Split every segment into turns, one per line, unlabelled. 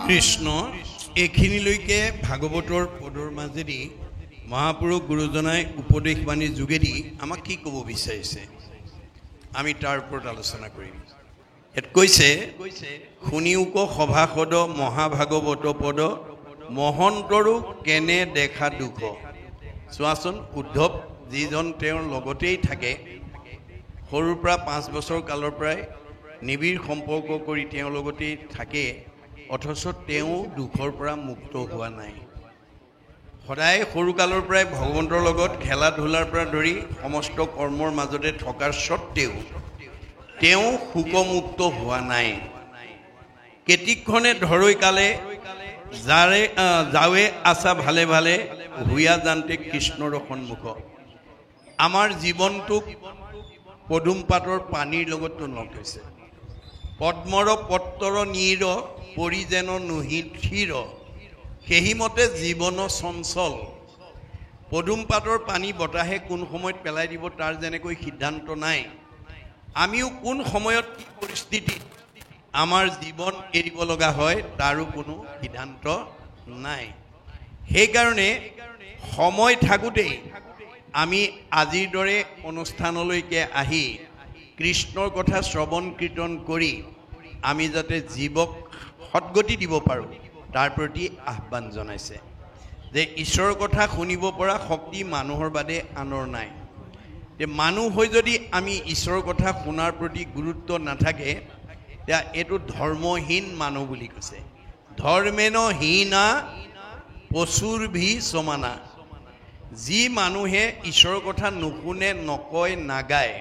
কৃষ্ণ এইখিনিলৈকে ভাগৱতৰ পদৰ মাজেদি মহাপুৰুষ গুৰুজনাই উপদেশবাণীৰ যোগেদি আমাক কি ক'ব বিচাৰিছে আমি তাৰ ওপৰত আলোচনা কৰিম। ইয়াত কৈছে শুনিওক সভাসদ মহাভাগৱত পদ মহন্তৰো কেনে দেখা দুখ। চোৱাচোন, উদ্ধৱ যিজন তেওঁৰ লগতেই থাকে, সৰুৰ পৰা 5 বছৰ কালৰ পৰাই নিবিড় সম্পৰ্ক কৰি তেওঁৰ লগতেই থাকে, অথচ তেওঁ দুখৰ পৰা মুক্ত হোৱা নাই। সদায় সৰুকালৰ পৰাই ভগৱন্তৰ লগত খেলা ধূলাৰ পৰা ধৰি সমস্ত কৰ্মৰ মাজতে থকাৰ স্বত্তেও তেওঁ শোকমুক্ত হোৱা নাই। কেতিকখনে ধৰৈ কালে যাৱে আছা ভালে ভালে হুয়া জানতে কৃষ্ণৰ সন্মুখ। আমাৰ জীৱনটোক পদুম পাতৰ পানীৰ লগত তুলনা হৈছে। পদ্মৰ পত্ৰৰ নীৰ পৰি যেন নুহি থিৰ, সেইমতে জীৱন চঞ্চল। পদুম পাতৰ পানী বতাহে কোন সময়ত পেলাই দিব তাৰ যেনেকৈ সিদ্ধান্ত নাই, আমিও কোন সময়ত কি পৰিস্থিতিত আমাৰ জীৱন এৰিব লগা হয় তাৰো কোনো সিদ্ধান্ত নাই। সেইকাৰণে সময় থাকোঁতেই আমি আজিৰ দৰে অনুষ্ঠানলৈকে আহি কৃষ্ণৰ কথা শ্ৰৱণ কীৰ্তন কৰি আমি যাতে জীৱক সদ্গতি দিব পাৰোঁ তাৰ প্ৰতি আহ্বান জনাইছে যে ঈশ্বৰৰ কথা শুনিব পৰা শক্তি মানুহৰ বাদে আনৰ নাই। যে মানুহ হৈ যদি আমি ঈশ্বৰৰ কথা শুনাৰ প্ৰতি গুৰুত্ব নাথাকে, এতিয়া এইটো ধৰ্মহীন মানুহ বুলি কৈছে। ধৰ্মেন হীনা পশুৰ ভি সমানা। যি মানুহে ঈশ্বৰৰ কথা নুশুনে, নকয়, নাগায়,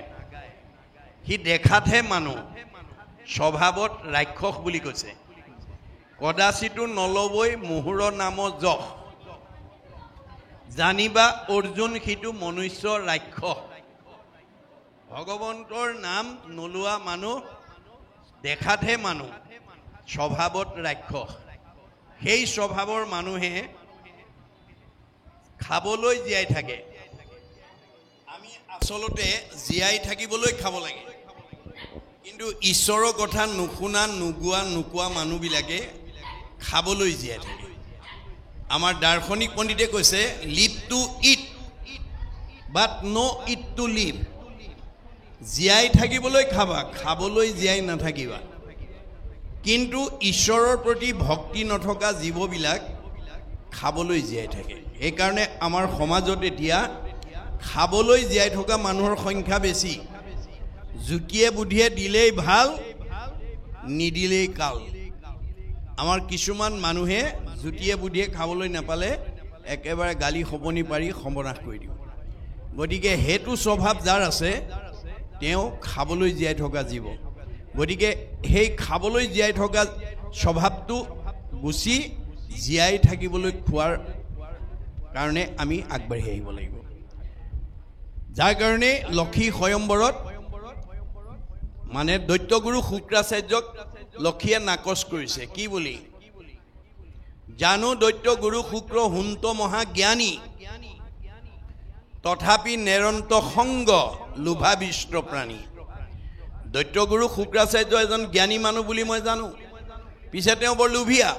সি দেখাতহে মানুহ, স্বভাৱত ৰাক্ষস বুলি কৈছে। কদাচিতো নলবই মোহৰ নাম যশ, জানিবা অৰ্জুন সিটো মনুষ্য ৰাক্ষস। ভগৱন্তৰ নাম নোলোৱা মানুহ দেখাতহে মানুহ, স্বভাৱত ৰাক্ষস। সেই স্বভাৱৰ মানুহে খাবলৈ জীয়াই থাকে। আমি আচলতে জীয়াই থাকিবলৈ খাব লাগে, কিন্তু ঈশ্বৰৰ কথা নুশুনা নোকোৱা মানুহবিলাকে খাবলৈ জীয়াই থাকে। আমাৰ দাৰ্শনিক পণ্ডিতে কৈছে live to eat but not' eat to live. জীয়াই থাকিবলৈ খাবা, খাবলৈ জীয়াই নাথাকিবা। কিন্তু ঈশ্বৰৰ প্ৰতি ভক্তি নথকা জীৱবিলাক খাবলৈ জীয়াই থাকে। সেইকাৰণে আমাৰ সমাজত এতিয়া খাবলৈ জীয়াই থকা মানুহৰ সংখ্যা বেছি। জুতিয়ে বুদ্ধিয়ে দিলেই ভাল, নিদিলেই কাল। আমাৰ কিছুমান মানুহে জুতিয়ে বুদ্ধিয়ে খাবলৈ নাপালে একেবাৰে গালি শপনি পাৰি সৰ্বনাশ কৰি দিব। গতিকে সেইটো স্বভাৱ যাৰ আছে তেওঁ খাবলৈ জীয়াই থকা জীৱ। গতিকে সেই খাবলৈ জীয়াই থকা স্বভাৱটো গুচি জীয়াই থাকিবলৈ খোৱাৰ কাৰণে আমি আগবাঢ়ি আহিব লাগিব। যাৰ কাৰণে লক্ষী স্বয়ম্বৰত মানে দৈত্যগুৰু শুক্ৰাচাৰ্যক লক্ষীয়ে নাকচ কৰিছে। কি বুলি? জানো দৈত্য গুৰু শুক্ৰ হুন্ত মহাজ্ঞানী, তথাপি নেৰন্ত সংগ লোভাবিষ্ট প্ৰাণী। দৈত্যগুৰু শুক্ৰাচাৰ্য এজন জ্ঞানী মানুহ বুলি মই জানো, পিছে তেওঁ বৰ লোভিয়া।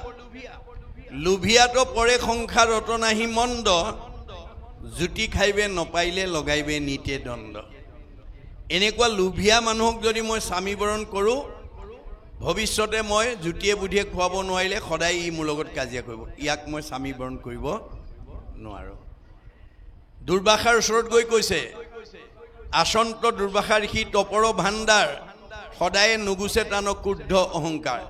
লোভিয়াতো পৰে সংসাৰ ৰত নাহি মন্দ, জুতি খাইবে নপাইলে লগাইবে নিতে দণ্ড। এনেকুৱা লোভিয়া মানুহক যদি মই স্বামীবৰণ কৰোঁ, ভৱিষ্যতে মই জুতিয়ে বুদ্ধিয়ে খুৱাব নোৱাৰিলে সদায় ই মোৰ লগত কাজিয়া কৰিব। ইয়াক মই স্বামীবৰণ কৰিব নোৱাৰোঁ। দুৰ্বাসাৰ ওচৰত গৈ কৈছে, আচন্ত দুৰ্বাসা ঋষি তপৰ ভাণ্ডাৰ, সদায়ে নুগুছে টান ক্ৰুদ্ধ অহংকাৰ।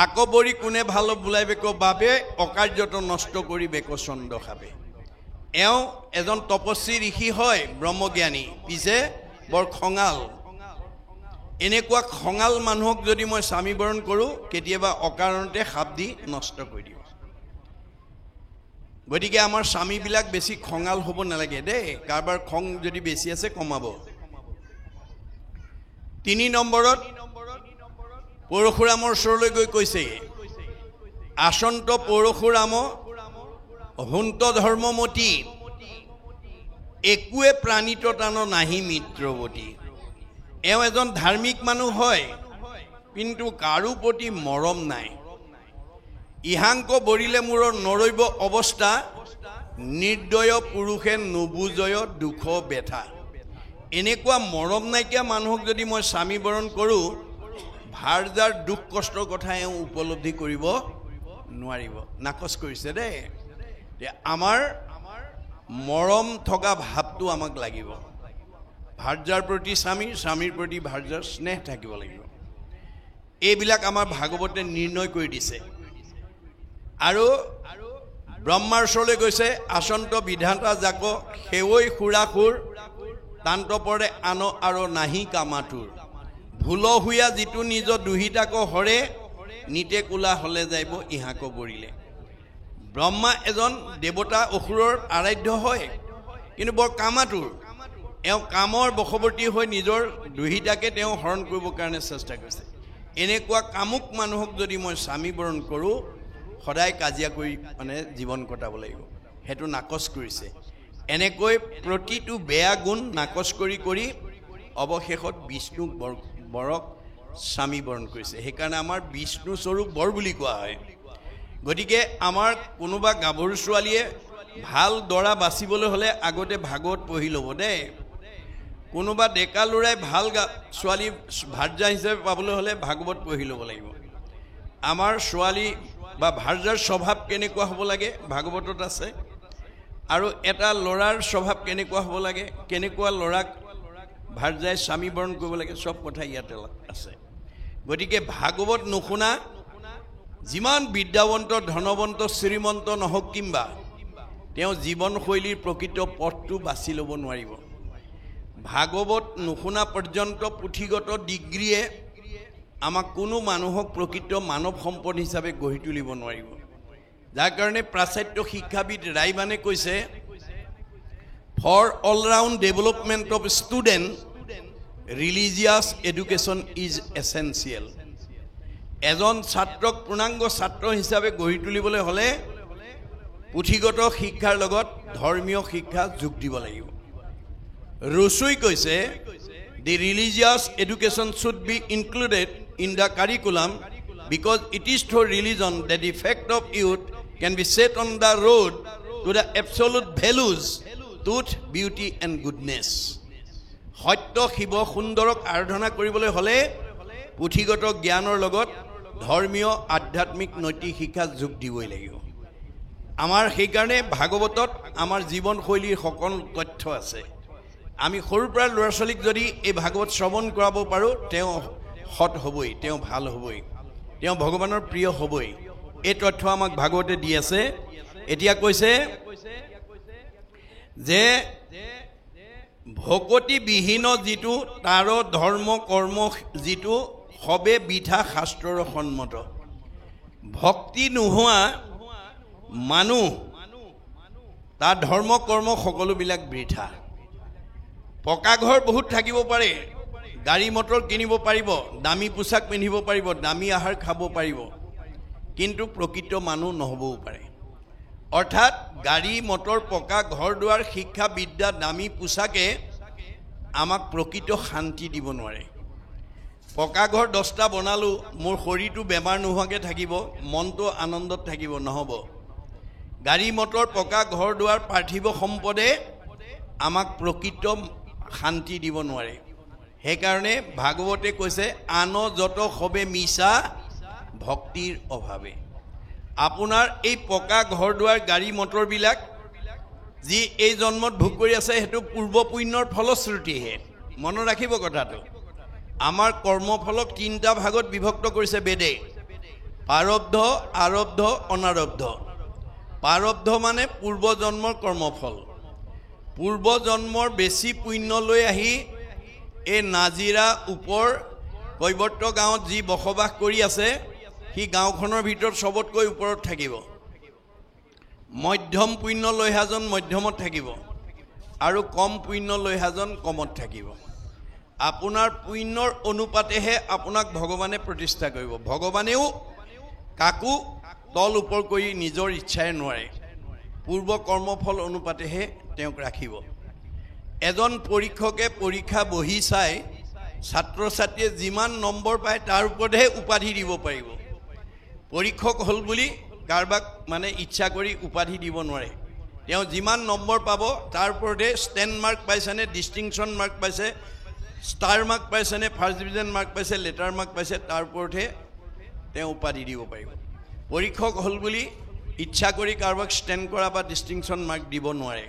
আকবৰী কোনে ভাল বোলাইবেক বাবে, অকাৰ্যত নষ্ট কৰি বেক চন্দ খাবে। এওঁ এজন তপস্বী ঋষি হয়, ব্ৰহ্মজ্ঞানী, পিছে বৰ খঙাল। এনেকুৱা খঙাল মানুহক যদি মই স্বামীবৰণ কৰোঁ, কেতিয়াবা অকাৰণতে সাপ দি নষ্ট কৰি দিওঁ। গতিকে আমাৰ স্বামীবিলাক বেছি খঙাল হ'ব নালাগে দেই। কাৰোবাৰ খং যদি বেছি আছে কমাব। 3 নম্বৰত পৰশুৰামৰ ওচৰলৈ গৈ কৈছে, আচন্ত পৰশুৰাম হুন্ত ধৰ্মমতী, একোৱে প্ৰাণিত টান নাহি মিত্ৰৱতী। এওঁ এজন ধাৰ্মিক মানুহ হয়, কিন্তু কাৰো প্ৰতি মৰম নাই। ইহাংক বৰিলে মূৰৰ নৰৈব অৱস্থা নিৰ্দয় পুৰুষে নুবুজয় দুখ বেথা এনেকুৱা মৰম নাইকিয়া মানুহক যদি মই স্বামী বৰণ কৰোঁ ভাৰ্যাৰ দুখ কষ্টৰ কথা এওঁ উপলব্ধি কৰিব নোৱাৰিব নাকচ কৰিছে দেই আমাৰ মৰম থকা ভাৱটো আমাক লাগিব ভাৰ্যাৰ প্ৰতি স্বামীৰ স্বামীৰ প্ৰতি ভাৰ্যাৰ স্নেহ থাকিব লাগিব এইবিলাক আমাৰ ভাগৱতে নিৰ্ণয় কৰি দিছে আৰু ব্ৰহ্মাৰ ওচৰলৈ গৈছে আচন্ত বিধাতা জাক সেৱৈ খুৰাখুৰ তান্ত পৰে আন আৰু নাহি কামাতুৰ ভুল হুয়া যিটো নিজ দুহিতাক হৰে নিতে কোলা হলে যাইব ইহাক বৰিলে ব্ৰহ্মা এজন দেৱতা অসুৰৰ আৰাধ্য হয় কিন্তু বৰ কামাতুৰ এওঁ কামৰ বশৱৰ্তী হৈ নিজৰ দুহিতাকে তেওঁ হৰণ কৰিবৰ কাৰণে চেষ্টা কৰিছে এনেকুৱা কামুক মানুহক যদি মই স্বামী বৰণ কৰোঁ সদায় কাজিয়া কৰি মানে জীৱন কটাব লাগিব সেইটো নাকচ কৰিছে এনেকৈ প্ৰতিটো বেয়া গুণ নাকচ কৰি কৰি অৱশেষত বিষ্ণুক বৰক স্বামী বৰণ কৰিছে সেইকাৰণে আমাৰ বিষ্ণু স্বৰূপ বৰ বুলি কোৱা হয় গতিকে আমাৰ কোনোবা গাভৰু ছোৱালীয়ে ভাল দৰা বাচিবলৈ হ'লে আগতে ভাগৱত পঢ়ি ল'ব দেই কোনোবা ডেকা ল'ৰাই ভাল ছোৱালী ভাৰ্যা হিচাপে পাবলৈ হ'লে ভাগৱত পঢ়ি ল'ব লাগিব আমাৰ ছোৱালী বা ভাৰ্যাৰ স্বভাৱ কেনেকুৱা হ'ব লাগে ভাগৱতত আছে আৰু এটা ল'ৰাৰ স্বভাৱ কেনেকুৱা হ'ব লাগে কেনেকুৱা ল'ৰাক ভাৰ্যাই স্বামী বৰণ কৰিব লাগে সব কথা ইয়াতে আছে গতিকে ভাগৱত নুশুনা যিমান বিদ্যাৱন্ত ধনৱন্ত শ্ৰীমন্ত নহওক কিম্বা তেওঁ জীৱনশৈলীৰ প্ৰকৃত পথটো বাছি ল'ব নোৱাৰিব ভাগৱত নুশুনা পৰ্যন্ত পুথিগত ডিগ্ৰীয়ে আমাক কোনো মানুহক প্ৰকৃত মানৱ সম্পদ হিচাপে গঢ়ি তুলিব নোৱাৰিব যাৰ কাৰণে প্ৰাচাত্য শিক্ষাবিদ ৰাইবানে কৈছে for all round development of student religious education is essential এজন ছাত্ৰক পূৰ্ণাংগ ছাত্ৰ হিচাপে গঢ়ি তুলিবলৈ হ'লে পুথিগত শিক্ষাৰ লগত ধৰ্মীয় শিক্ষা যোগ দিব লাগিব ৰুচুই কৈছে the religious education should be included in the curriculum because it is through religion that the effect of youth can be set on the road to the absolute values truth beauty and goodness সত্য শিৱ সুন্দৰক আৰাধনা কৰিবলৈ হ'লে পুথিগত জ্ঞানৰ লগত ধৰ্মীয় আধ্যাত্মিক নৈতিক শিক্ষা যোগ দিবই লাগিব আমাৰ সেইকাৰণে ভাগৱতত আমাৰ জীৱনশৈলীৰ সকলো তথ্য আছে আমি সৰুৰ পৰা ল'ৰা ছোৱালীক যদি এই ভাগৱত শ্ৰৱণ কৰাব পাৰোঁ তেওঁ সৎ হ'বই তেওঁ ভাল হ'বই তেওঁ ভগৱানৰ প্ৰিয় হ'বই এই তথ্য আমাক ভাগৱতে দি আছে এতিয়া কৈছে যে ভকতি বিহীন যিটো তাৰ ধৰ্ম কৰ্ম যিটো সবে বিধা শাস্ত্ৰৰ সন্মত ভক্তি নোহোৱা মানুহ তাৰ ধৰ্ম কৰ্ম সকলোবিলাক বৃথা পকা ঘৰ বহুত থাকিব পাৰে গাড়ী মটৰ কিনিব পাৰিব দামী পোছাক পিন্ধিব পাৰিব দামী আহাৰ খাব পাৰিব কিন্তু প্ৰকৃত মানুহ নহবও পাৰে অৰ্থাৎ গাড়ী মটৰ পকা ঘৰ দুৱাৰ শিক্ষা বিদ্যা দামী পোছাকে আমাক প্ৰকৃত শান্তি দিব নোৱাৰে পকা ঘৰ 10টা বনালো মোৰ শৰীৰটো বেমাৰ নোহোৱাকৈ থাকিব মনটো আনন্দত থাকিব নহব গাড়ী মটৰ পকা ঘৰ দুৱাৰ পাৰ্থিৱ সম্পদে আমাক প্ৰকৃত শান্তি দিব নোৱাৰে সেইকাৰণে ভাগৱতে কৈছে আন যত সবে মিছা ভক্তিৰ অভাৱে আপোনাৰ এই পকা ঘৰ দুৱাৰ গাড়ী মটৰবিলাক যি এই জন্মত ভোগ কৰি আছে সেইটো পূৰ্ব পুণ্যৰ ফলশ্ৰুতিহে মনত ৰাখিব কথাটো আমাৰ কৰ্মফলক 3টা ভাগত বিভক্ত কৰিছে বেদে প্ৰাৰব্ধ আৰব্ধ অনাৰব্ধ প্ৰাৰব্ধ মানে পূৰ্ব জন্মৰ কৰ্মফল পূৰ্ব জন্মৰ বেছি পুণ্য লৈ আহি এই নাজিৰা ওপৰ কৈবৰ্ত গাঁৱত যি বসবাস কৰি আছে সি গাঁওখনৰ ভিতৰত সবতকৈ ওপৰত থাকিব মধ্যম পুণ্য লৈ হাজন মধ্যমত থাকিব আৰু কম পুণ্য লৈ হাজন কমত থাকিব আপোনাৰ পুণ্যৰ অনুপাতেহে আপোনাক ভগৱানে প্ৰতিষ্ঠা কৰিব ভগৱানেও কাকো তল ওপৰ কৰি নিজৰ ইচ্ছাৰে নোৱাৰে পূৰ্ব কৰ্মফল অনুপাতেহে তেওঁক ৰাখিব এজন পৰীক্ষকে পৰীক্ষা বহি চাই ছাত্ৰ ছাত্ৰীয়ে যিমান নম্বৰ পায় তাৰ ওপৰতহে উপাধি দিব পাৰিব পৰীক্ষক হ'ল বুলি কাৰোবাক মানে ইচ্ছা কৰি উপাধি দিব নোৱাৰে তেওঁ যিমান নম্বৰ পাব তাৰ ওপৰতে ষ্টেণ্ড মাৰ্ক পাইছেনে ডিষ্টিংশ্যন মাৰ্ক পাইছে ষ্টাৰ মাৰ্ক পাইছেনে ফাৰ্ষ্ট ডিভিজন মাৰ্ক পাইছে লেটাৰ মাৰ্ক পাইছে তাৰ ওপৰতহে তেওঁ উপাধি দিব পাৰিব পৰীক্ষক হ'ল বুলি ইচ্ছা কৰি কাৰোবাক ষ্টেণ্ড কৰা বা ডিষ্টিংশ্যন মাৰ্ক দিব নোৱাৰে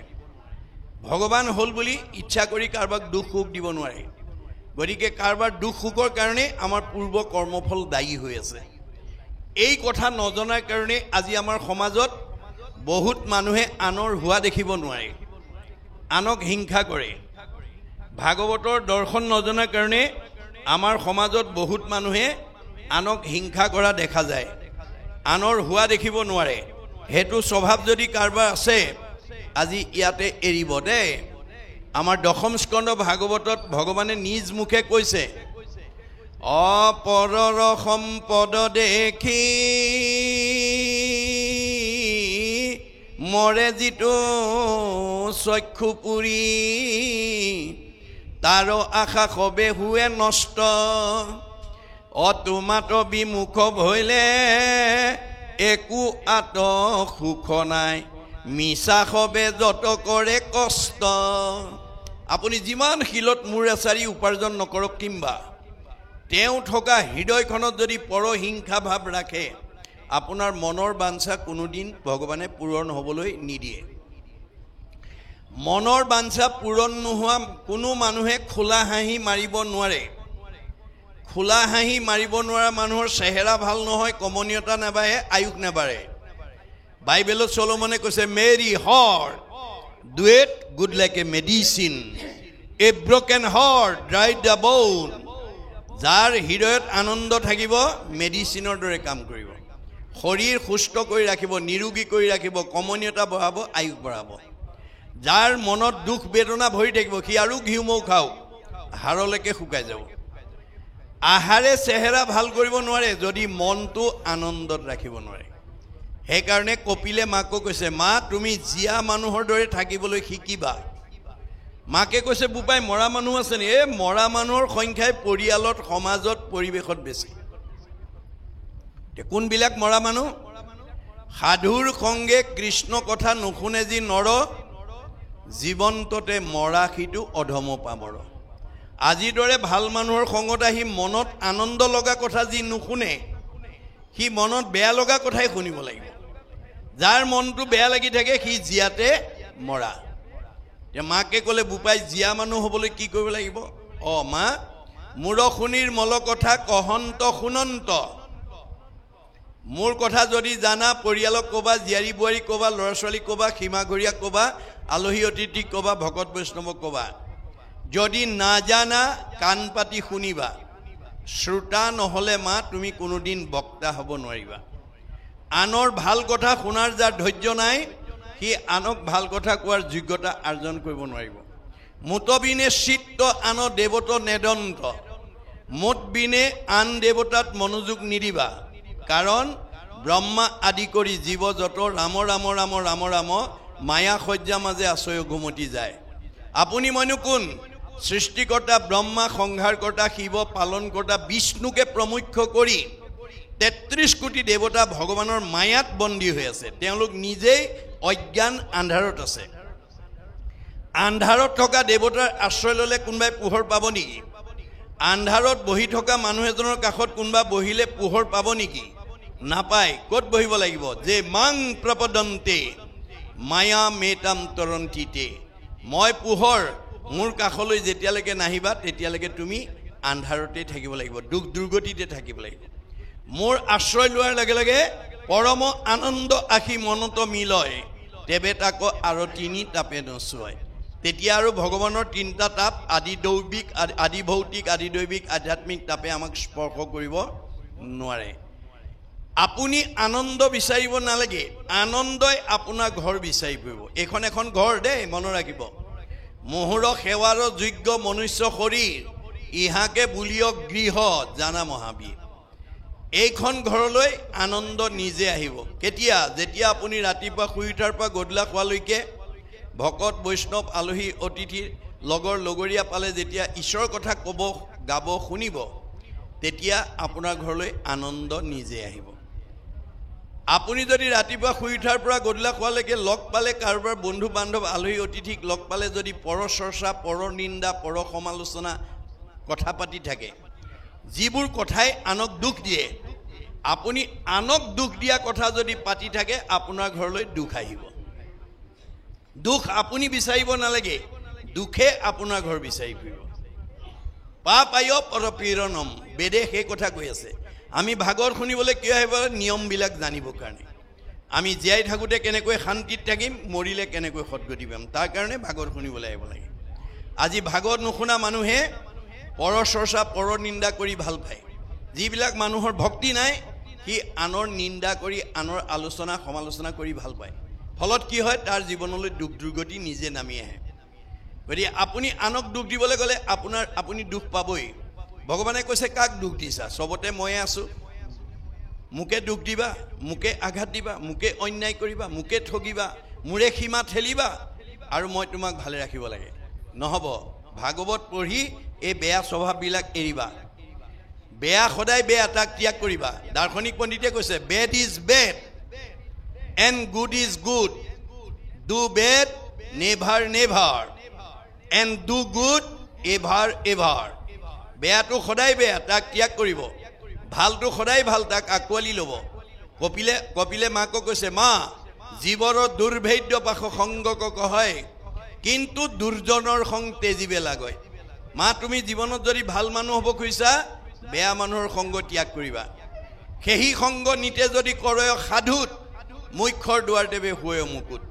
ভগৱান হ'ল বুলি ইচ্ছা কৰি কাৰোবাক দুখ সুখ দিব নোৱাৰে গতিকে কাৰোবাৰ দুখ সুখৰ কাৰণে আমাৰ পূৰ্ব কৰ্মফল দায়ী হৈ আছে এই কথা নজনাৰ কাৰণে আজি আমাৰ সমাজত বহুত মানুহে আনৰ হোৱা দেখিব নোৱাৰে আনক হিংসা কৰে ভাগৱতৰ দৰ্শন নজনাৰ কাৰণে আমাৰ সমাজত বহুত মানুহে আনক হিংসা কৰা দেখা যায় আনৰ হোৱা দেখিব নোৱাৰে হেতু স্বভাৱ যদি কাৰোবাৰ আছে আজি ইয়াতে এৰিব দেই আমাৰ দশম স্কন্ধ ভাগৱতত ভগৱানে নিজ মুখে কৈছে অপৰৰ সম্পদ দেখি মৰে যিটো চক্ষু পুৰি তাৰ আশা সবে হুৱে নষ্ট অটোমাত বিমুখ ভৈলে একো আত সুখ নাই মিছা সবে যত কৰে কষ্ট আপুনি যিমান শিলত মূৰ এচাৰি উপাৰ্জন নকৰক কিম্বা তেওঁ থকা হৃদয়খনত যদি পৰহিংসা ভাৱ ৰাখে আপোনাৰ মনৰ বাঞ্ছা কোনোদিন ভগৱানে পূৰণ হ'বলৈ নিদিয়ে মনৰ বাঞ্ছা পূৰণ নোহোৱা কোনো মানুহে খোলা হাঁহি মাৰিব নোৱাৰে খোলা হাঁহি মাৰিব নোৱাৰা মানুহৰ চেহেৰা ভাল নহয় কমনীয়তা নাবাঢ়ে আয়ুস নাবাঢ়ে বাইবেলত চলোমনে কৈছে merry heart doeth good like a medicine a broken heart dry the bone যাৰ হৃদয়ত আনন্দ থাকিব মেডিচিনৰ দৰে কাম কৰিব শৰীৰ সুস্থ কৰি ৰাখিব নিৰোগী কৰি ৰাখিব কমনীয়তা বঢ়াব আয়ুস বঢ়াব যাৰ মনত দুখ বেদনা ভৰি থাকিব সি আৰু ঘিউমৌ খাওক হাড়লৈকে শুকাই যাব আহাৰে চেহেৰা ভাল কৰিব নোৱাৰে যদি মনটো আনন্দত ৰাখিব নোৱাৰে সেইকাৰণে কপিলে মাকো কৈছে মা তুমি জীয়া মানুহৰ দৰে থাকিবলৈ শিকিবা মাকে কৈছে বুপাই মৰা মানুহ আছে নি এই মৰা মানুহৰ সংখ্যাই পৰিয়ালত সমাজত পৰিৱেশত বেছি কোনবিলাক মৰা মানুহ সাধুৰ সংগে কৃষ্ণ কথা নুশুনে যি নৰ জীৱন্ততে মৰা সিটো অধম পামৰ আজিৰ দৰে ভাল মানুহৰ সংগত আহি মনত আনন্দ লগা কথা যি নুশুনে সি মনত বেয়া লগা কথাই শুনিব লাগিব যাৰ মনটো বেয়া লাগি থাকে সি জীয়াতে মৰা মাকে ক'লে বুপাই জীয়া মানুহ হ'বলৈ কি কৰিব লাগিব মা মূৰ শুনিৰ মল কথা কহন্ত শুনন্ত মোৰ কথা যদি জানা পৰিয়ালক ক'বা জীয়াৰী বোৱাৰী ক'বা ল'ৰা ছোৱালীক ক'বা সীমাঘৰীয়াক ক'বা আলহী অতিথিক ক'বা ভকত বৈষ্ণৱক ক'বা যদি নাজানা কাণ পাতি শুনিবা শ্ৰোতা নহ'লে মা তুমি কোনোদিন বক্তা হ'ব নোৱাৰিবা আনৰ ভাল কথা শুনাৰ যাৰ ধৈৰ্য নাই সি আনক ভাল কথা কোৱাৰ যোগ্যতা অৰ্জন কৰিব নোৱাৰিব মুতবিনে চিত্ত আন দেৱত নেদন্ত মুত বিনে আন দেৱতাত মনোযোগ নিদিবা কাৰণ ব্ৰহ্মা আদি কৰি জীৱ যত ৰাম ৰাম ৰাম ৰাম ৰাম মায়া সজ্জা মাজে আশ্ৰয় ঘুমতি যায় আপুনি মইনো কোন সৃষ্টিকৰ্তা ব্ৰহ্মা সংহাৰকৰ্তা শিৱ পালনকৰ্তা বিষ্ণুকে প্ৰমুখ্য কৰি ৩৩ কোটি দেৱতা ভগৱানৰ মায়াত বন্দী হৈ আছে তেওঁলোক নিজেই অজ্ঞান আন্ধাৰত আছে আন্ধাৰত থকা দেৱতাৰ আশ্ৰয় ল'লে কোনোবাই পোহৰ পাব নেকি আন্ধাৰত বহি থকা মানুহ এজনৰ কাষত কোনোবা বহিলে পোহৰ পাব নেকি নাপায় ক'ত বহিব লাগিব যে মাং প্ৰপদন্তে মায়া মেতাম তৰন্তিতে মই পোহৰ মোৰ কাষলৈ যেতিয়ালৈকে নাহিবা তেতিয়ালৈকে তুমি আন্ধাৰতে থাকিব লাগিব দুখ দুৰ্গতিতে থাকিব লাগিব মোৰ আশ্ৰয় লোৱাৰ লগে লগে পৰম আনন্দ আখি মনত মিলয় তেবে তাক আৰু তিনি তাপে নচুৱায় তেতিয়া আৰু ভগৱানৰ তিনিটা তাপ আদি দৈবিক আদি ভৌতিক আদি দৈবিক আধ্যাত্মিক তাপে আমাক স্পৰ্শ কৰিব নোৱাৰে আপুনি আনন্দ বিচাৰিব নালাগে আনন্দই আপোনাৰ ঘৰ বিচাৰি ফুৰিব এইখন এখন ঘৰ দেই মনত ৰাখিব মোহৰ সেৱাৰ যোগ্য মনুষ্য শৰীৰ ইহাকে বুলিয়ক গৃহ জানা মহাবীৰ এইখন ঘৰলৈ আনন্দ নিজে আহিব কেতিয়া যেতিয়া আপুনি ৰাতিপুৱা শুই উঠাৰ পৰা গধূলা খোৱালৈকে ভকত বৈষ্ণৱ আলহী অতিথিৰ লগৰ লগৰীয়া পালে যেতিয়া ঈশ্বৰৰ কথা ক'ব গাব শুনিব তেতিয়া আপোনাৰ ঘৰলৈ আনন্দ নিজে আহিব আপুনি যদি ৰাতিপুৱা শুই উঠাৰ পৰা গধূলা খোৱালৈকে লগ পালে কাৰোবাৰ বন্ধু বান্ধৱ আলহী অতিথিক লগ পালে যদি পৰ চৰ্চা পৰ নিন্দা পৰ সমালোচনা কথা পাতি থাকে, যিবোৰ কথাই আনক দুখ দিয়ে, আপুনি আনক দুখ দিয়া কথা যদি পাতি থাকে আপোনাৰ ঘৰলৈ দুখ আহিব। দুখ আপুনি বিচাৰিব নালাগে, দুখে আপোনাৰ ঘৰ বিচাৰি ফুৰিব। পাপায় পৰপীড়নম, বেদে সেই কথা কৈ আছে। আমি ভাগৱত শুনিবলৈ কিয় আহিব? নিয়মবিলাক জানিবৰ কাৰণে। আমি জীয়াই থাকোঁতে কেনেকৈ শান্তিত থাকিম, মৰিলে কেনেকৈ সদগতি পাম, তাৰ কাৰণে ভাগৱত শুনিবলৈ আহিব লাগে। আজি ভাগৱত নুশুনা মানুহে পৰ চৰ্চা পৰ নিন্দা কৰি ভাল পায়। যিবিলাক মানুহৰ ভক্তি নাই সি আনৰ নিন্দা কৰি আনৰ আলোচনা সমালোচনা কৰি ভাল পায়। ফলত কি হয়? তাৰ জীৱনলৈ দুখ দুৰ্গতি নিজে নামি আহে। গতিকে আপুনি আনক দুখ দিবলৈ গ'লে আপুনি দুখ পাবই। ভগৱানে কৈছে কাক দুখ দিছা? চবতে ময়ে আছোঁ। মোকে দুখ দিবা, মোকে আঘাত দিবা, মোকে অন্যায় কৰিবা, মোকে ঠগিবা, মোৰে সীমা ঠেলিবা আৰু মই তোমাক ভালে ৰাখিব লাগে। নহ'ব। ভাগৱত পঢ়ি এই বেয়া স্বভাৱবিলাক এৰিবা। বেয়া সদায় বেয়া, তাক ত্যাগ কৰিবা। দাৰ্শনিক পণ্ডিতে কৈছে bed is bed and good is good, do bed never never and do good ever ever. বেয়াটো সদায় বেয়া, তাক ত্যাগ কৰিব। ভালটো সদায় ভাল, তাক আঁকোৱালি ল'ব। কপিলে মাকক কৈছে, মা জীৱৰ দুৰ্ভেদ্য পাশ সংগক কহয় কিন্তু দুৰ্জনৰ সং তেজিবে লাগয়। মা তুমি জীৱনত যদি ভাল মানুহ হ'ব খুজিছা, বেয়া মানুহৰ সংগ ত্যাগ কৰিবা। সেই সংগ নিতে যদি কৰে সাধুত, মুখ্যৰ দুৱাৰ দেৱে শুৱে মুকুট।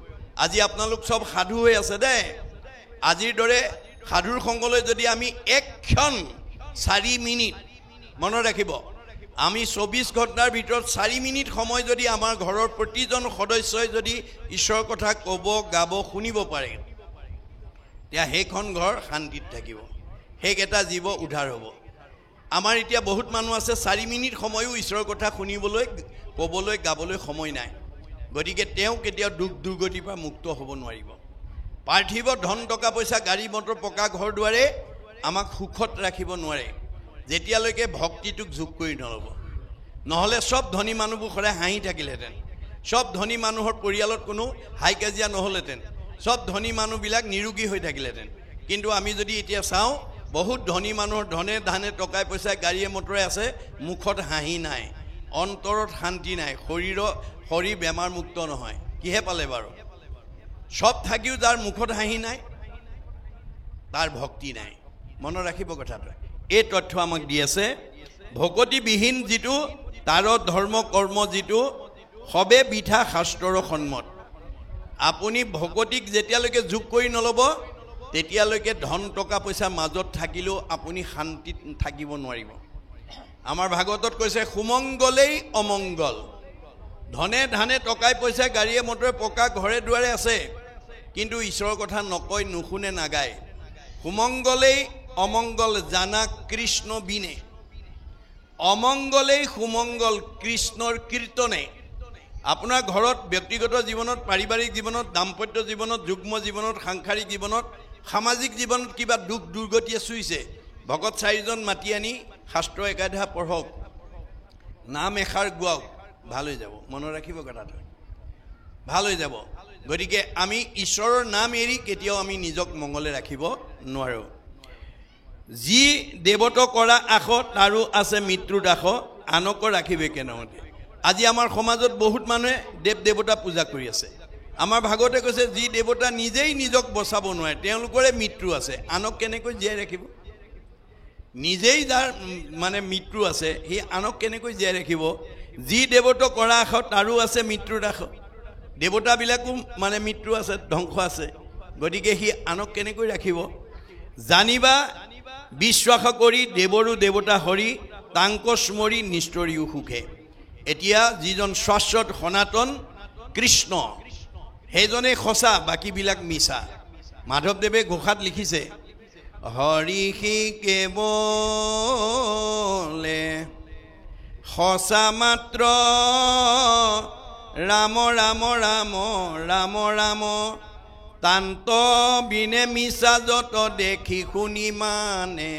আজি আপোনালোক চব সাধু হৈ আছে দেই। আজিৰ দৰে সাধুৰ সংগলৈ যদি আমি এক ক্ষণ 4 মিনিট, মনত ৰাখিব, আমি 24 ঘণ্টাৰ ভিতৰত 4 মিনিট সময় যদি আমাৰ ঘৰৰ প্ৰতিজন সদস্যই যদি ঈশ্বৰৰ কথা ক'ব, গাব, শুনিব পাৰে, তেতিয়া সেইখন ঘৰ শান্তিত থাকিব, সেইকেইটা জীৱ উদ্ধাৰ হ'ব। আমাৰ এতিয়া বহুত মানুহ আছে 4 মিনিট সময়ো ঈশ্বৰৰ কথা শুনিবলৈ, ক'বলৈ, গাবলৈ সময় নাই। গতিকে তেওঁ কেতিয়াও দুখ দুৰ্গতিৰ পৰা মুক্ত হ'ব নোৱাৰিব। পাৰ্থিৱ ধন টকা পইচা গাড়ী মটৰ পকা ঘৰ দুৱাৰে আমাক সুখত ৰাখিব নোৱাৰে, যেতিয়ালৈকে ভক্তিটোক যোগ কৰি নল'ব। নহ'লে চব ধনী মানুহবোৰ সদায় হাঁহি থাকিলেহেঁতেন, চব ধনী মানুহৰ পৰিয়ালত কোনো হাই কাজিয়া নহ'লহেঁতেন, চব ধনী মানুহবিলাক নিৰোগী হৈ থাকিলেহেঁতেন। কিন্তু আমি যদি এতিয়া চাওঁ, বহুত ধনী মানুহৰ ধনে ধানে টকাই পইচাই গাড়ীয়ে মটৰে আছে, মুখত হাঁহি নাই, অন্তৰত শান্তি নাই, শৰীৰ বেমাৰ মুক্ত নহয়। কিহে পালে বাৰু? সব থাকিও যাৰ মুখত হাঁহি নাই, তাৰ ভক্তি নাই। মনত ৰাখিব কথাটো। এই তথ্য আমাক দি আছে। ভকতিবিহীন যিটো তাৰ ধৰ্ম কৰ্ম যিটো সবে বিঠা শাস্ত্ৰৰ সন্মত। আপুনি ভকতিক যেতিয়ালৈকে যোগ কৰি নল'ব, তেতিয়ালৈকে ধন টকা পইচা মাজত থাকিলেও আপুনি শান্তিত থাকিব নোৱাৰিব। আমাৰ ভাগৱতত কৈছে সুমংগলেই অমংগল। ধনে ধানে টকাই পইচা গাড়ীয়ে মটৰে পকা ঘৰে দুৱাৰে আছে, কিন্তু ঈশ্বৰৰ কথা নকয়, নুশুনে, নাগায়। সুমংগলেই অমংগল জানা কৃষ্ণ বিনে, অমংগলেই সুমংগল কৃষ্ণৰ কীৰ্তনে। আপোনাৰ ঘৰত ব্যক্তিগত জীৱনত, পাৰিবাৰিক জীৱনত, দাম্পত্য জীৱনত, যুগ্ম জীৱনত, সাংসাৰিক জীৱনত, সামাজিক জীৱনত কিবা দুখ দুৰ্গতিয়ে চুইছে, ভকত 4জন মাতি আনি শাস্ত্ৰ একাধ্যায় পঢ়ক, নাম এষাৰ গোৱাওক, ভাল হৈ যাব। মনত ৰাখিব কথাটো, ভাল হৈ যাব। গতিকে আমি ঈশ্বৰৰ নাম এৰি কেতিয়াও আমি নিজক মংগলে ৰাখিব নোৱাৰোঁ। যি দেৱত কৰা আশ তাৰো আছে মৃত্যুৰ দাস, আনকো ৰাখিবে কেনেমতে। আজি আমাৰ সমাজত বহুত মানুহে দেৱ দেৱতা পূজা কৰি আছে। আমাৰ ভাগৱতে কৈছে যি দেৱতা নিজেই নিজক বচাব নোৱাৰে, তেওঁলোকৰে মৃত্যু আছে, আনক কেনেকৈ জীয়াই ৰাখিব? নিজেই যাৰ মানে মৃত্যু আছে, সি আনক কেনেকৈ জীয়াই ৰাখিব? যি দেৱত কৰা আশ তাৰো আছে মৃত্যুৰ দাস। দেৱতাবিলাকো মানে মৃত্যু আছে, ধ্বংস আছে। গতিকে সি আনক কেনেকৈ ৰাখিব? জানিবা বিশ্বাস কৰি দেৱৰো দেৱতা হৰি, তাংক স্মৰি নিষ্ঠৰিও সুখে। এতিয়া যিজন শাশ্বত সনাতন কৃষ্ণ, সেইজনেই সঁচা, বাকীবিলাক মিছা। মাধৱদেৱে ঘোষাত লিখিছে, হৰিষি কেৱলে সঁচা মাত্ৰ, ৰাম ৰাম ৰাম ৰাম ৰাম, তান্ত বিনে মিছা যত দেখি শুনি মানে।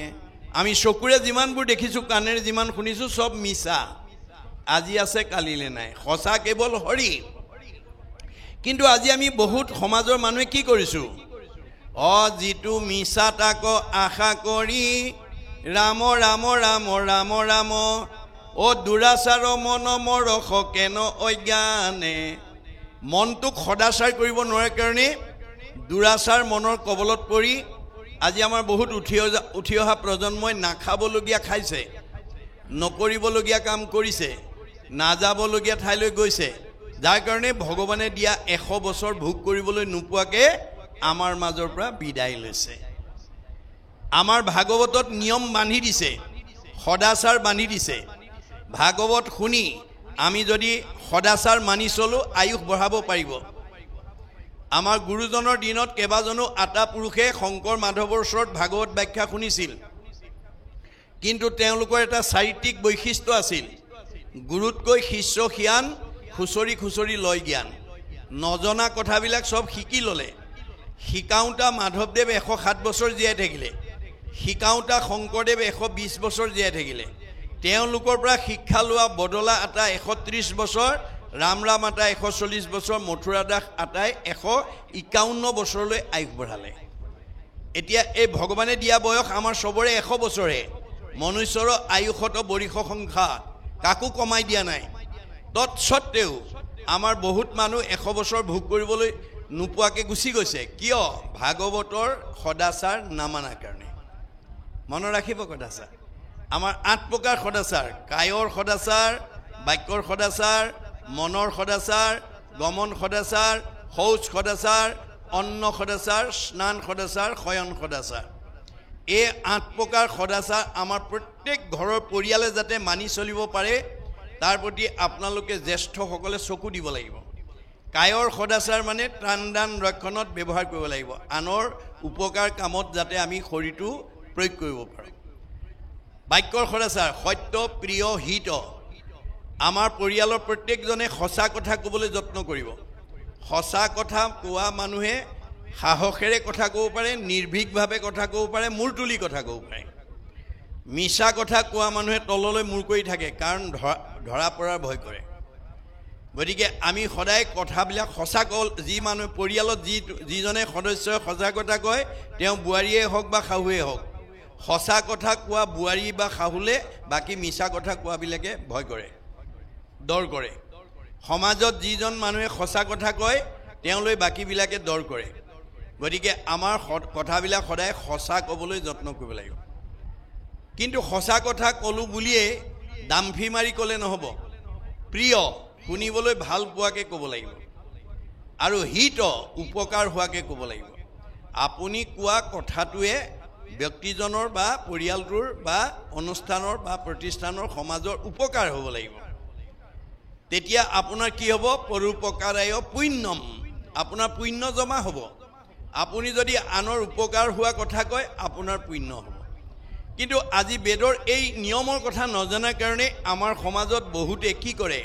আমি চকুৰে যিমানবোৰ দেখিছোঁ, কাণেৰে যিমান শুনিছোঁ, চব মিছা। আজি আছে কালিলে নাই সঁচা কেৱল হৰি কিন্তু আজি আমি বহুত সমাজৰ মানুহে কি কৰিছো যিটো মিছা তাক আশা কৰি ৰাম ৰাম ৰাম ৰাম ৰাম দুৰাচাৰ মন মৰস কেন অজ্ঞানে মনটোক সদাচাৰ কৰিব নোৱাৰে কাৰণে দুৰাচাৰ মনৰ কবলত পৰি আজি আমাৰ বহুত উঠি অহা প্ৰজন্মই নাখাবলগীয়া খাইছে নকৰিবলগীয়া কাম কৰিছে নাযাবলগীয়া ঠাইলৈ গৈছে যাৰ কাৰণে ভগৱানে দিয়া 100 বছৰ ভোগ কৰিবলৈ নোপোৱাকে আমাৰ মাজৰ পৰা বিদায় লৈছে আমাৰ ভাগৱতত নিয়ম বান্ধি দিছে সদাচাৰ বান্ধি দিছে ভাগৱত শুনি আমি যদি সদাচাৰ মানি চলো আয়ুস বঢ়াব পাৰিব আমাৰ গুৰুজনৰ দিনত কেবাজনো আটা পুৰুষে শংকৰ মাধৱৰ ওচৰত ভাগৱত ব্যাখ্যা শুনিছিল কিন্তু তেওঁলোকৰ এটা চাৰিত্ৰিক বৈশিষ্ট্য আছিল গুৰুতকৈ শিষ্য জ্ঞান খুচৰি খুচৰি লয় জ্ঞান নজনা কথাবিলাক সব শিকি ললে শিকাওঁতা মাধৱদেৱ 107 বছৰ জীয়াই থাকিলে শিকাওঁতা শংকৰদেৱ 120 বছৰ জীয়াই থাকিলে তেওঁলোকৰ পৰা শিক্ষা লোৱা বদলা আটা 130 বছৰ ৰাম ৰাম আটা 140 বছৰ মথুৰা দাস আটাই 151 বছৰলৈ আয়ুস বঢ়ালে এতিয়া এই ভগৱানে দিয়া বয়স আমাৰ সবৰে 100 বছৰে মনুষ্যৰ আয়ুষত বৰিষ সংখ্যা কাকো কমাই দিয়া নাই তৎসত্ত্বেও আমাৰ বহুত মানুহ 100 বছৰ ভোগ কৰিবলৈ নোপোৱাকে গুচি গৈছে কিয় ভাগৱতৰ সদাচাৰ নামানাৰ কাৰণে মনত ৰাখিব সদাচাৰ আমাৰ 8 প্ৰকাৰ সদাচাৰ কায়ৰ সদাচাৰ বাক্যৰ সদাচাৰ মনৰ সদাচাৰ গমন সদাচাৰ শৌচ সদাচাৰ অন্ন সদাচাৰ স্নান সদাচাৰ শয়ন সদাচাৰ এই 8 প্ৰকাৰ সদাচাৰ আমাৰ প্ৰত্যেক ঘৰৰ পৰিয়ালে যাতে মানি চলিব পাৰে তাৰ প্ৰতি আপোনালোকে জ্যেষ্ঠসকলে চকু দিব লাগিব কায়ৰ সদাচাৰ মানে ত্ৰাণ দান ৰক্ষণত ব্যৱহাৰ কৰিব লাগিব আনৰ উপকাৰ কামত যাতে আমি শৰীৰটো প্ৰয়োগ কৰিব পাৰোঁ বাক্যৰ সদাচাৰ সত্য প্ৰিয় হিত আমাৰ পৰিয়ালৰ প্ৰত্যেকজনে সঁচা কথা ক'বলৈ যত্ন কৰিব সঁচা কথা কোৱা মানুহে সাহসেৰে কথা ক'ব পাৰে নিৰ্ভীকভাৱে কথা ক'ব পাৰে মূৰ তুলি কথা ক'ব পাৰে মিছা কথা কোৱা মানুহে তললৈ মূৰ কৰি থাকে কাৰণ ধৰা পৰাৰ ভয় কৰে গতিকে আমি সদায় কথাবিলাক সঁচা কল যি মানুহ পৰিয়ালত যিজনে সদস্যই সঁচা কথা কয় তেওঁ বোৱাৰীয়ে হওক বা শাহুৱে হওক সঁচা কথা কোৱা বোৱাৰী বা শাহুলে বাকী মিছা কথা কোৱাবিলাকে ভয় কৰে ডৰ কৰে সমাজত যিজন মানুহে সঁচা কথা কয় তেওঁলৈ বাকীবিলাকে ডৰ কৰে গতিকে আমাৰ কথাবিলাক সদায় সঁচা ক'বলৈ যত্ন কৰিব লাগিব কিন্তু সঁচা কথা ক'লো বুলিয়ে দামফি মাৰি ক'লে নহ'ব প্ৰিয় শুনিবলৈ ভাল পোৱাকে ক'ব লাগিব আৰু হিত উপকাৰ হোৱাকে ক'ব লাগিব আপুনি কোৱা কথাটোৱে ব্যক্তিজনৰ বা পৰিয়ালটোৰ বা অনুষ্ঠানৰ বা প্ৰতিষ্ঠানৰ সমাজৰ উপকাৰ হ'ব লাগিব তেতিয়া আপোনাৰ কি হ'ব পৰোপকাৰায় পুণ্যম আপোনাৰ পুণ্য জমা হ'ব আপুনি যদি আনৰ উপকাৰ হোৱা কথা কয় আপোনাৰ পুণ্য হ'ব কিন্তু আজি বেদৰ এই নিয়মৰ কথা নজনাৰ কাৰণে আমাৰ সমাজত বহুতে কি কৰে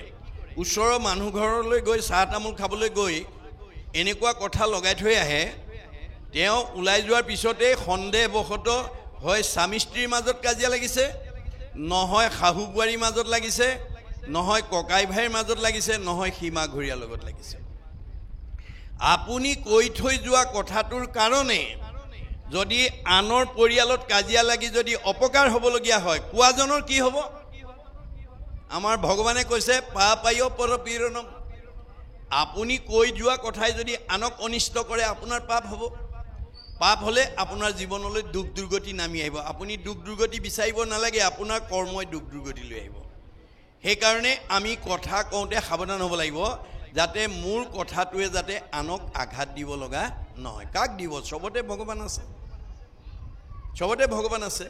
ওচৰৰ মানুহ ঘৰলৈ গৈ চাহ তামোল খাবলৈ গৈ এনেকুৱা কথা লগাই থৈ আহে তেওঁ ওলাই যোৱাৰ পিছতে সন্দেহবশতঃ হয় স্বামী স্ত্ৰীৰ মাজত কাজিয়া লাগিছে নহয় শাহু বোৱাৰীৰ মাজত লাগিছে নহয় ককাই ভাইৰ মাজত লাগিছে নহয় সীমা ঘূৰিয়াৰ লগত লাগিছে আপুনি কৈ থৈ যোৱা কথাটোৰ কাৰণে যদি আনৰ পৰিয়ালত কাজিয়া লাগি যদি অপকাৰ হ'বলগীয়া হয় কোৱাজনৰ কি হ'ব আমাৰ ভগৱানে কৈছে পাপায় পৰপীড়নম আপুনি কৈ যোৱা কথাই যদি আনক অনিষ্ট কৰে আপোনাৰ পাপ হ'ব পাপ হলে আপোনাৰ জীৱনলৈ দুখ দুৰ্গতি নামি আহিব আপুনি দুখ দুৰ্গতি বিচাৰিব নালাগে আপোনাৰ কৰ্মই দুখ দুৰ্গতি লৈ আহিব সেইকাৰণে আমি কথা কওঁতে সাৱধান হ'ব লাগিব যাতে মোৰ কথাটোৱে যাতে আনক আঘাত দিব লগা নহয় কাক দিব সবতে ভগৱান আছে সবতে ভগৱান আছে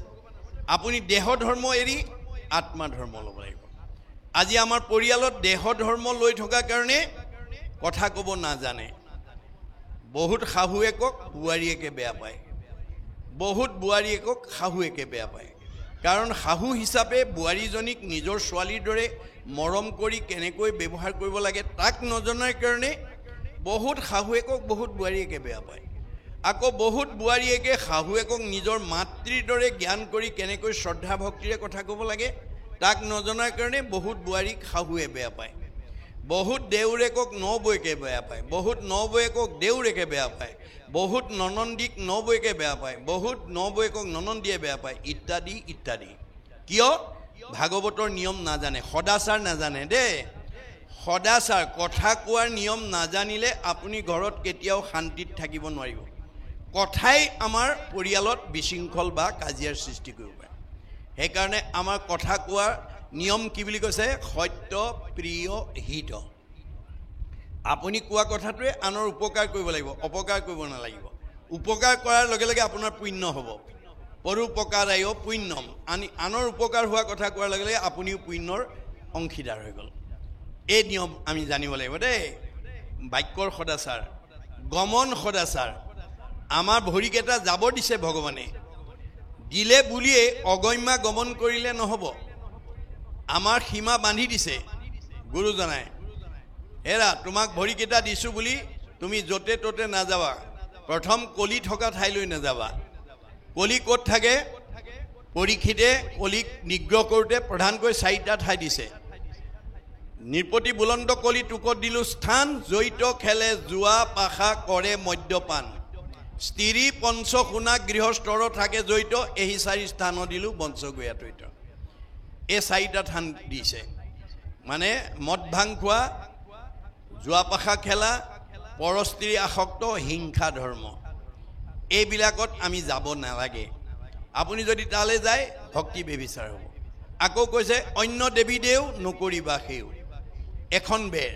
আপুনি দেহ ধৰ্ম এৰি আত্মা ধৰ্ম ল'ব লাগিব আজি আমাৰ পৰিয়ালত দেহ ধৰ্ম লৈ থকা কাৰণে কথা ক'ব নাজানে বহুত শাহুৱেকক বোৱাৰীয়েকে বেয়া পায় বহুত বোৱাৰীয়েকক শাহুৱেকে বেয়া পায় কাৰণ শাহু হিচাপে বোৱাৰীজনীক নিজৰ ছোৱালীৰ দৰে মৰম কৰি কেনেকৈ ব্যৱহাৰ কৰিব লাগে তাক নজনাৰ কাৰণে বহুত শাহুৱেকক বহুত বোৱাৰীয়েকে বেয়া পায় আকৌ বহুত বোৱাৰীয়েকে শাহুৱেকক নিজৰ মাতৃৰ দৰে জ্ঞান কৰি কেনেকৈ শ্ৰদ্ধা ভক্তিৰে কথা ক'ব লাগে তাক নজনাৰ কাৰণে বহুত বোৱাৰীক শাহুৱে বেয়া পায়, বহুত দেউৰেকক নবৌয়েকে বেয়া পায়, বহুত নবৌয়েকক দেউৰেকে বেয়া পায়, বহুত ননন্দীক নবৌয়েকে বেয়া পায়, বহুত নবৌয়েকক ননন্দীয়ে বেয়া পায়, ইত্যাদি ইত্যাদি। কিয়? ভাগৱতৰ নিয়ম নাজানে, সদাচাৰ নাজানে দেই। সদাচাৰ কথা কোৱাৰ নিয়ম নাজানিলে আপুনি ঘৰত কেতিয়াও শান্তিত থাকিব নোৱাৰিব। কথাই আমাৰ পৰিয়ালত বিশৃংখল বা কাজিয়াৰ সৃষ্টি কৰিব পাৰে। সেইকাৰণে আমাৰ কথা কোৱাৰ নিয়ম কি বুলি কৈছে? সত্য, প্ৰিয়, হিত। আপুনি কোৱা কথাটোৱে আনৰ উপকাৰ কৰিব লাগিব, অপকাৰ কৰিব নালাগিব। উপকাৰ কৰাৰ লগে লগে আপোনাৰ পুণ্য হ'ব। পৰোপকাৰায় পুণ্যম। আনৰ উপকাৰ হোৱা কথা কোৱাৰ লগে লগে আপুনিও পুণ্যৰ অংশীদাৰ হৈ গ'ল। এই নিয়ম আমি জানিব লাগিব দেই। বাক্যৰ সদাচাৰ, গমন সদাচাৰ। আমাৰ ভৰিকেইটা যাব দিছে ভগৱানে, দিলে বুলিয়ে অগম্যা গমন কৰিলে নহ'ব। আমাৰ সীমা বান্ধি দিছে গুৰুজনাই। হেৰা, তোমাক ভৰিকেইটা দিছোঁ বুলি তুমি য'তে ত'তে নাযাবা। প্ৰথম কলি থকা ঠাইলৈ নাযাবা। কলি ক'ত থাকে? পৰীক্ষিতে কলিক নিগ্ৰহ কৰোঁতে প্ৰধানকৈ 4টা ঠাই দিছে। নৃপতি বুলন্দ কলি টুকত দিলোঁ স্থান, জড়িত খেলে জোৱা পাশা কৰে মদ্যপান। স্ত্ৰী পঞ্চসোণা গৃহস্থৰ থাকে জড়িত, এই 4 স্থানত দিলোঁ বঞ্চগয়াতৈত। এই 4টা থান দিছে। মানে মদ ভাং খোৱা, জোৱা পাশা খেলা, পৰস্ত্ৰী আসক্ত, হিংসা ধৰ্ম, এইবিলাকত আমি যাব নালাগে। আপুনি যদি তালৈ যায় ভক্তি বেবিচাৰ হ'ব। আকৌ কৈছে অন্য দেৱী দেও নকৰিবা সেও। এখন বেৰ,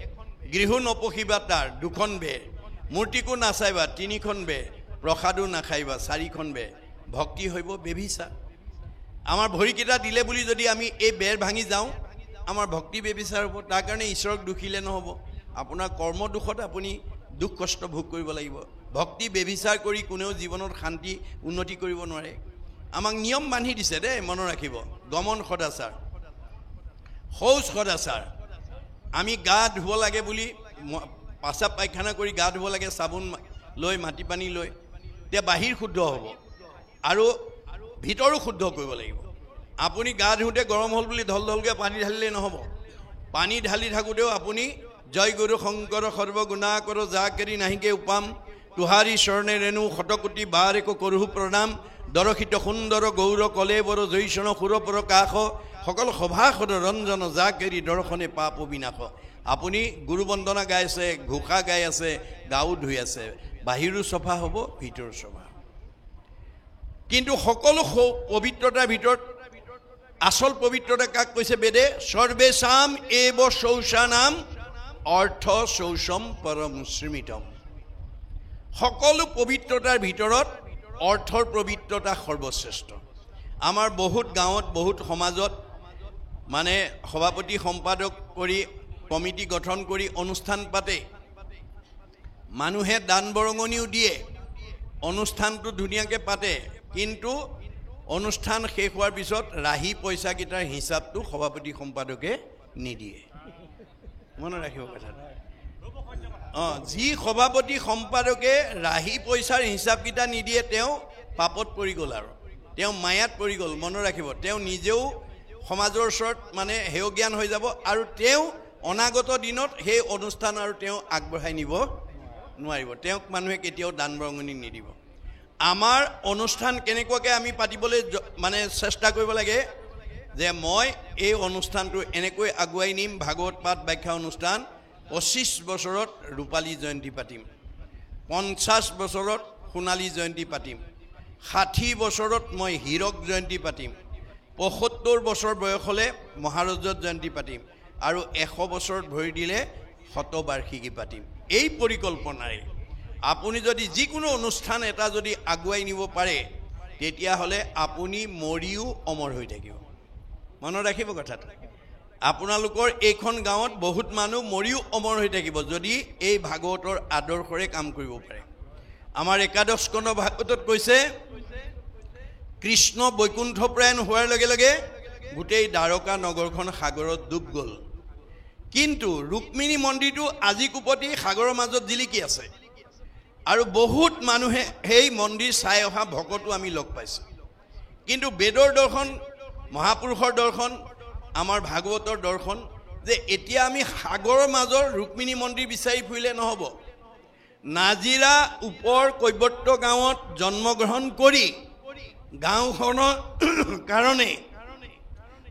গৃহ নপঢ়িবা তাৰ 2খন বেৰ, মূৰ্তিকো নাচাইবা 3খন বেৰ, প্ৰসাদো নাখাইবা 4খন বেৰ। ভক্তি হ'ব বেবিচাৰ। আমাৰ ভৰিকেইটা দিলে বুলি যদি আমি এই বেৰ ভাঙি যাওঁ, আমাৰ ভক্তি বেবিচাৰ হ'ব। তাৰ কাৰণে ঈশ্বৰক দুখিলে নহ'ব। আপোনাৰ কৰ্ম দুখত আপুনি দুখ কষ্ট ভোগ কৰিব লাগিব। ভক্তি বেবিচাৰ কৰি কোনেও জীৱনত শান্তি উন্নতি কৰিব নোৱাৰে। আমাক নিয়ম বান্ধি দিছে দেই, মনত ৰাখিব। গমন সদাচাৰ, শৌচ সদাচাৰ। আমি গা ধুব লাগে বুলি পাচাব পায়খানা কৰি গা ধুব লাগে, চাবোন লৈ মাটি পানী লৈ, তেতিয়া বাহিৰ শুদ্ধ হ'ব আৰু ভিতৰো শুদ্ধ কৰিব লাগিব। আপুনি গা ধুওঁতে গৰম হ'ল বুলি ঢল ঢলকৈ পানী ঢালিলেই নহ'ব। পানী ঢালি থাকোঁতেও আপুনি জয় গুৰু শংকৰ সৰ্বগুণা কৰ যা কেৰি নাহিকে উপাম, তুহাৰী চৰণে ৰেণু শতকোটি বাৰ একো কৰোঁ প্ৰণাম, দৰশিত সুন্দৰ গৌৰ কলে বৰ জৈষণ সুৰপৰ কাষ, সকল সভাসদ ৰঞ্জন যা কেৰি দৰ্শনে পাপ বিনাশ। আপুনি গুৰু বন্দনা গাই আছে, ঘোষা গাই আছে, গাও ধুই আছে, বাহিৰো চফা হ'ব, ভিতৰো চফা। কিন্তু সকলো পবিত্ৰতাৰ ভিতৰত আচল পবিত্ৰতা কাক কৈছে বেদে? সৰ্বেশাম এব শৌচানাম অৰ্থ শৌচম পৰমস্মৃতম। সকলো পবিত্ৰতাৰ ভিতৰত অৰ্থৰ পবিত্ৰতা সৰ্বশ্ৰেষ্ঠ। আমাৰ বহুত গাঁৱত, বহুত সমাজত মানে সভাপতি সম্পাদক কৰি কমিটি গঠন কৰি অনুষ্ঠান পাতে, মানুহে দান বৰঙণিও দিয়ে, অনুষ্ঠানটো ধুনীয়াকৈ পাতে, কিন্তু অনুষ্ঠান শেষ হোৱাৰ পিছত ৰাহি পইচাকেইটাৰ হিচাপটো সভাপতি সম্পাদকে নিদিয়ে। মনত ৰাখিব কথাটো। যি সভাপতি সম্পাদকে ৰাহি পইচাৰ হিচাপকেইটা নিদিয়ে, তেওঁ পাপত পৰি গ'ল আৰু তেওঁ মায়াত পৰি গ'ল। মনত ৰাখিব, তেওঁ নিজেও সমাজৰ ওচৰত মানে হেয়জ্ঞান হৈ যাব আৰু তেওঁ অনাগত দিনত সেই অনুষ্ঠান আৰু তেওঁ আগবঢ়াই নিব নোৱাৰিব। তেওঁক মানুহে কেতিয়াও দান বৰঙণি নিদিব। আমাৰ অনুষ্ঠান কেনেকুৱাকৈ আমি পাতিবলৈ মানে চেষ্টা কৰিব লাগে যে মই এই অনুষ্ঠানটো এনেকৈ আগুৱাই নিম। ভাগৱত পাঠ ব্যাখ্যা অনুষ্ঠান 25 বছৰত ৰূপালী জয়ন্তী পাতিম, 50 বছৰত সোণালী জয়ন্তী পাতিম, 60 বছৰত মই হীৰক জয়ন্তী পাতিম, 75 বছৰ বয়স হ'লে মহাৰজত জয়ন্তী পাতিম আৰু 100 বছৰত ভৰি দিলে শতবাৰ্ষিকী পাতিম। এই পৰিকল্পনাৰে আপুনি যদি যিকোনো অনুষ্ঠান এটা যদি আগুৱাই নিব পাৰে, তেতিয়াহ'লে আপুনি মৰিও অমৰ হৈ থাকিব। মনত ৰাখিব কথাটো। আপোনালোকৰ এইখন গাঁৱত বহুত মানুহ মৰিও অমৰ হৈ থাকিব যদি এই ভাগৱতৰ আদৰ্শৰে কাম কৰিব পাৰে। আমাৰ একাদশ স্কন্ধ ভাগৱতত কৈছে, কৃষ্ণ বৈকুণ্ঠপ্ৰায়ণ হোৱাৰ লগে লগে গোটেই দ্বাৰকা নগৰখন সাগৰত ডুব গ'ল, কিন্তু ৰুক্মিণী মন্দিৰটো আজি কুপতি সাগৰৰ মাজত জিলিকি আছে আৰু বহুত মানুহে সেই মন্দিৰ চাই অহা ভকতো আমি লগ পাইছোঁ। কিন্তু বেদৰ দৰ্শন, মহাপুৰুষৰ দৰ্শন, আমাৰ ভাগৱতৰ দৰ্শন যে এতিয়া আমি সাগৰৰ মাজৰ ৰুক্মিণী মন্দিৰ বিচাৰি ফুৰিলে নহ'ব। নাজিৰা ওপৰ কৈৱৰ্ত গাঁৱত জন্মগ্ৰহণ কৰি গাঁওখনৰ কাৰণে,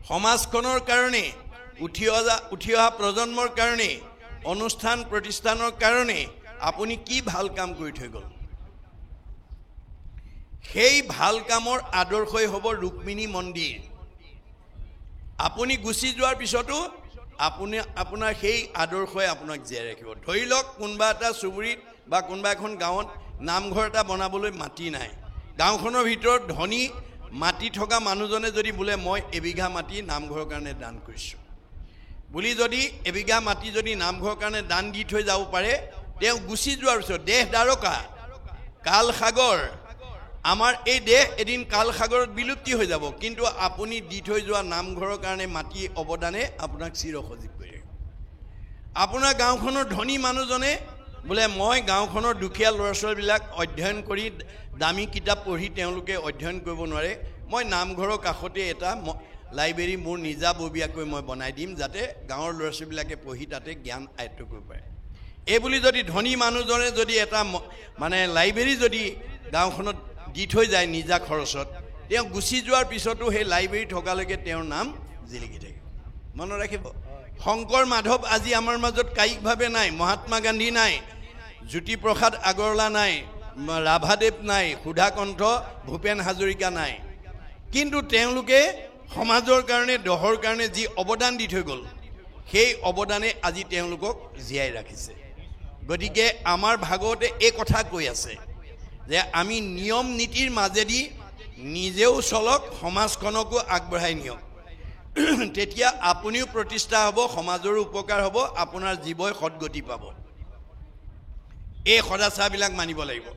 সমাজখনৰ কাৰণে, উঠি অহা প্ৰজন্মৰ কাৰণে, অনুষ্ঠান প্ৰতিষ্ঠানৰ কাৰণে আপুনি কি ভাল কাম কৰি থৈ গ'ল? সেই ভাল কামৰ আদৰ্শই হ'ব ৰুক্মিণী মন্দিৰ। আপুনি গুচি যোৱাৰ পিছতো আপোনাৰ সেই আদৰ্শই আপোনাক জীয়াই ৰাখিব। ধৰি লওক কোনোবা এটা চুবুৰীত বা কোনোবা এখন গাঁৱত নামঘৰ এটা বনাবলৈ মাটি নাই। গাঁওখনৰ ভিতৰত ধনী মাটি থকা মানুহজনে যদি বোলে মই এবিঘা মাটি নামঘৰৰ কাৰণে দান কৰিছোঁ বুলি যদি এবিঘা মাটি যদি নামঘৰৰ কাৰণে দান দি থৈ যাব পাৰে, তেওঁ গুচি যোৱাৰ পিছত দেশ দ্বাৰকা কাল সাগৰ, আমাৰ এই দেশ এদিন কাল সাগৰত বিলুপ্তি হৈ যাব, কিন্তু আপুনি দি থৈ যোৱা নামঘৰৰ কাৰণে মাটি অৱদানে আপোনাক চিৰসজীৱ কৰি ৰাখিব। আপোনাৰ গাঁওখনৰ ধনী মানুহজনে বোলে মই গাঁওখনৰ দুখীয়া ল'ৰা ছোৱালীবিলাক অধ্যয়ন কৰি দামী কিতাপ পঢ়ি তেওঁলোকে অধ্যয়ন কৰিব নোৱাৰে, মই নামঘৰৰ কাষতে এটা লাইব্ৰেৰী মোৰ নিজাববীয়াকৈ মই বনাই দিম, যাতে গাঁৱৰ ল'ৰা ছোৱালীবিলাকে পঢ়ি তাতে জ্ঞান আয়ত্ব কৰিব পাৰে। এইবুলি যদি ধনী মানুহজনে যদি এটা মানে লাইব্ৰেৰী যদি গাঁওখনত দি থৈ যায় নিজা খৰচত, তেওঁ গুচি যোৱাৰ পিছতো সেই লাইব্ৰেৰী থকালৈকে তেওঁৰ নাম জিলিকি থাকিব। মনত ৰাখিব, শংকৰ মাধৱ আজি আমাৰ মাজত কায়িকভাৱে নাই, মহাত্মা গান্ধী নাই, জ্যোতিপ্ৰসাদ আগৰৱালা নাই, ৰাভাদেৱ নাই, সুধাকণ্ঠ ভূপেন হাজৰিকা নাই, কিন্তু তেওঁলোকে সমাজৰ কাৰণে দহৰ কাৰণে যি অৱদান দি থৈ গ'ল, সেই অৱদানে আজি তেওঁলোকক জীয়াই ৰাখিছে। গতিকে আমাৰ ভাগৱতে এই কথা কৈ আছে যে আমি নিয়ম নীতিৰ মাজেদি নিজেও চলক, সমাজখনকো আগবঢ়াই নিয়ক, তেতিয়া আপুনিও প্ৰতিষ্ঠা হ'ব, সমাজৰো উপকাৰ হ'ব, আপোনাৰ জীৱই সদগতি পাব। এই সদাচাৰবিলাক মানিব লাগিব।